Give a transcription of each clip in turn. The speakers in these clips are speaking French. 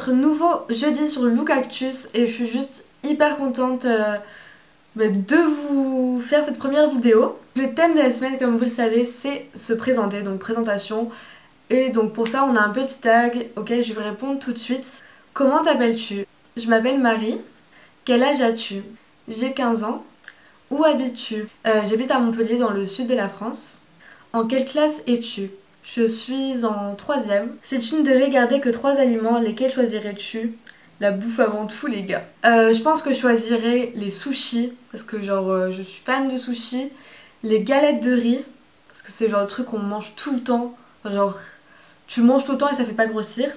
votre nouveau jeudi sur Look Actus et je suis juste hyper contente de vous faire cette première vidéo. Le thème de la semaine, comme vous le savez, c'est se présenter, donc présentation. Et donc pour ça on a un petit tag auquel je vais répondre tout de suite. Comment t'appelles-tu? Je m'appelle Marie. Quel âge as-tu? J'ai 15 ans. Où habites-tu? J'habite à Montpellier dans le sud de la France. En quelle classe es-tu? Je suis en 3e. Si tu ne devais garder que 3 aliments, lesquels choisirais-tu? La bouffe avant tout les gars. Je pense que je choisirais les sushis parce que je suis fan de sushis. Les galettes de riz parce que c'est genre le truc qu'on mange tout le temps. Enfin, genre tu manges tout le temps et ça fait pas grossir.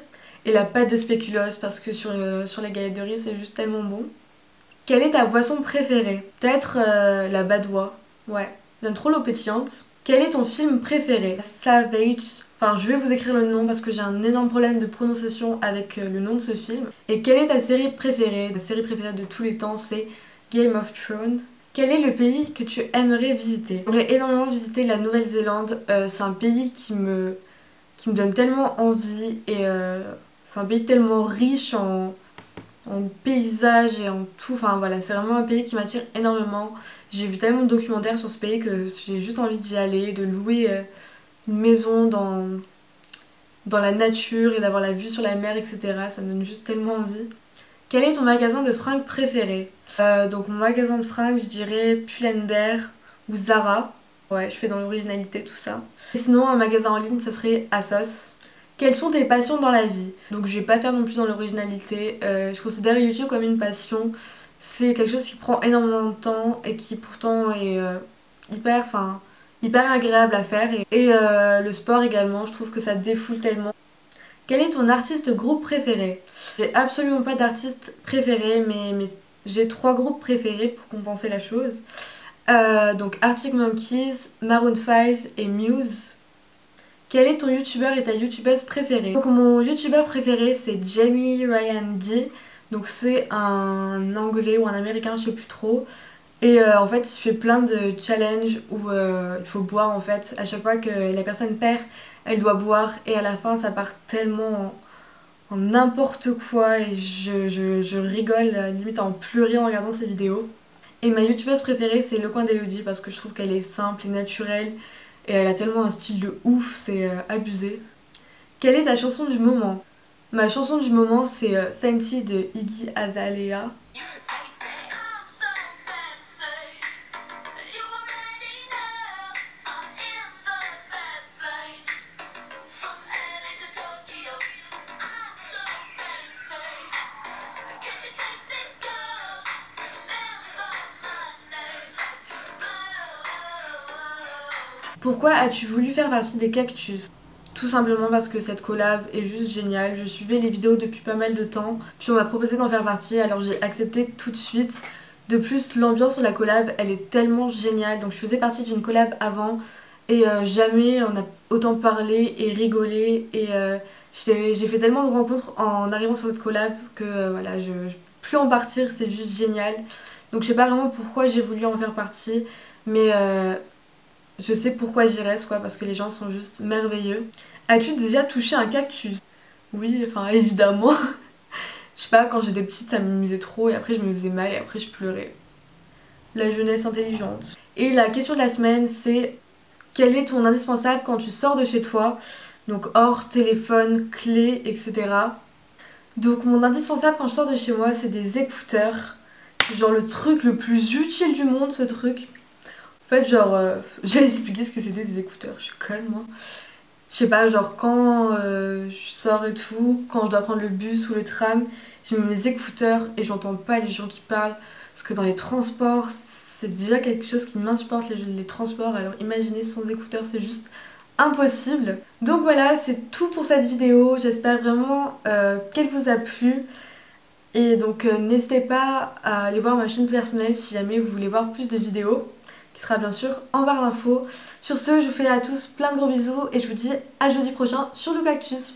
Et la pâte de spéculoos parce que sur les galettes de riz c'est juste tellement bon. Quelle est ta boisson préférée? Peut-être la badoie. Ouais, j'aime trop l'eau pétillante. Quel est ton film préféré? Savage. Enfin, je vais vous écrire le nom parce que j'ai un énorme problème de prononciation avec le nom de ce film. Et quelle est ta série préférée? La série préférée de tous les temps, c'est Game of Thrones. Quel est le pays que tu aimerais visiter? J'aimerais énormément visiter la Nouvelle-Zélande. C'est un pays qui me donne tellement envie et c'est un pays tellement riche en paysage et en tout, enfin voilà, c'est vraiment un pays qui m'attire énormément. J'ai vu tellement de documentaires sur ce pays que j'ai juste envie d'y aller, de louer une maison dans la nature et d'avoir la vue sur la mer, etc. Ça me donne juste tellement envie. Quel est ton magasin de fringues préféré? Donc mon magasin de fringues, je dirais Pull&Bear ou Zara. Ouais, je fais dans l'originalité tout ça. Et sinon, un magasin en ligne, ça serait ASOS. Quelles sont tes passions dans la vie? Donc je vais pas faire non plus dans l'originalité. Je considère YouTube comme une passion. C'est quelque chose qui prend énormément de temps et qui pourtant est hyper agréable à faire. Et le sport également, je trouve que ça défoule tellement. Quel est ton artiste groupe préféré? J'ai absolument pas d'artiste préféré, mais j'ai 3 groupes préférés pour compenser la chose. Donc Arctic Monkeys, Maroon 5 et Muse. Quel est ton youtubeur et ta youtubeuse préférée? Donc mon youtubeur préféré c'est Jamie Ryan D. Donc c'est un anglais ou un américain, je sais plus trop. Et en fait il fait plein de challenges où il faut boire en fait. À chaque fois que la personne perd, elle doit boire et à la fin ça part tellement en n'importe quoi et je rigole limite à en pleurer en regardant ces vidéos. Et ma youtubeuse préférée c'est Le Coin d'Elodie parce que je trouve qu'elle est simple et naturelle. Et elle a tellement un style de ouf, c'est abusé. Quelle est ta chanson du moment? Ma chanson du moment c'est Fenty de Iggy Azalea. Pourquoi as-tu voulu faire partie des Cactus? Tout simplement parce que cette collab est juste géniale. Je suivais les vidéos depuis pas mal de temps. Puis on m'a proposé d'en faire partie, alors j'ai accepté tout de suite. De plus, l'ambiance sur la collab, elle est tellement géniale. Donc je faisais partie d'une collab avant et jamais on a autant parlé et rigolé. Et j'ai fait tellement de rencontres en arrivant sur cette collab que voilà, je peux plus en partir, c'est juste génial. Donc je sais pas vraiment pourquoi j'ai voulu en faire partie, mais je sais pourquoi j'y reste quoi, parce que les gens sont juste merveilleux. As-tu déjà touché un cactus? Oui, enfin évidemment. Je sais pas, quand j'étais petite ça m'amusait trop et après je me faisais mal et après je pleurais. La jeunesse intelligente. Et la question de la semaine c'est: quel est ton indispensable quand tu sors de chez toi? Donc hors téléphone, clé, etc. Donc mon indispensable quand je sors de chez moi c'est des écouteurs. C'est genre le truc le plus utile du monde ce truc. En fait j'ai expliqué ce que c'était des écouteurs, je suis conne moi. Je sais pas, genre quand je sors et tout, quand je dois prendre le bus ou le tram, j'ai mis mes écouteurs et j'entends pas les gens qui parlent. Parce que dans les transports, c'est déjà quelque chose qui m'insupporte les transports. Alors imaginez sans écouteurs, c'est juste impossible. Donc voilà, c'est tout pour cette vidéo. J'espère vraiment qu'elle vous a plu. Et donc n'hésitez pas à aller voir ma chaîne personnelle si jamais vous voulez voir plus de vidéos, qui sera bien sûr en barre d'infos. Sur ce, je vous fais à tous plein de gros bisous et je vous dis à jeudi prochain sur Look Actus.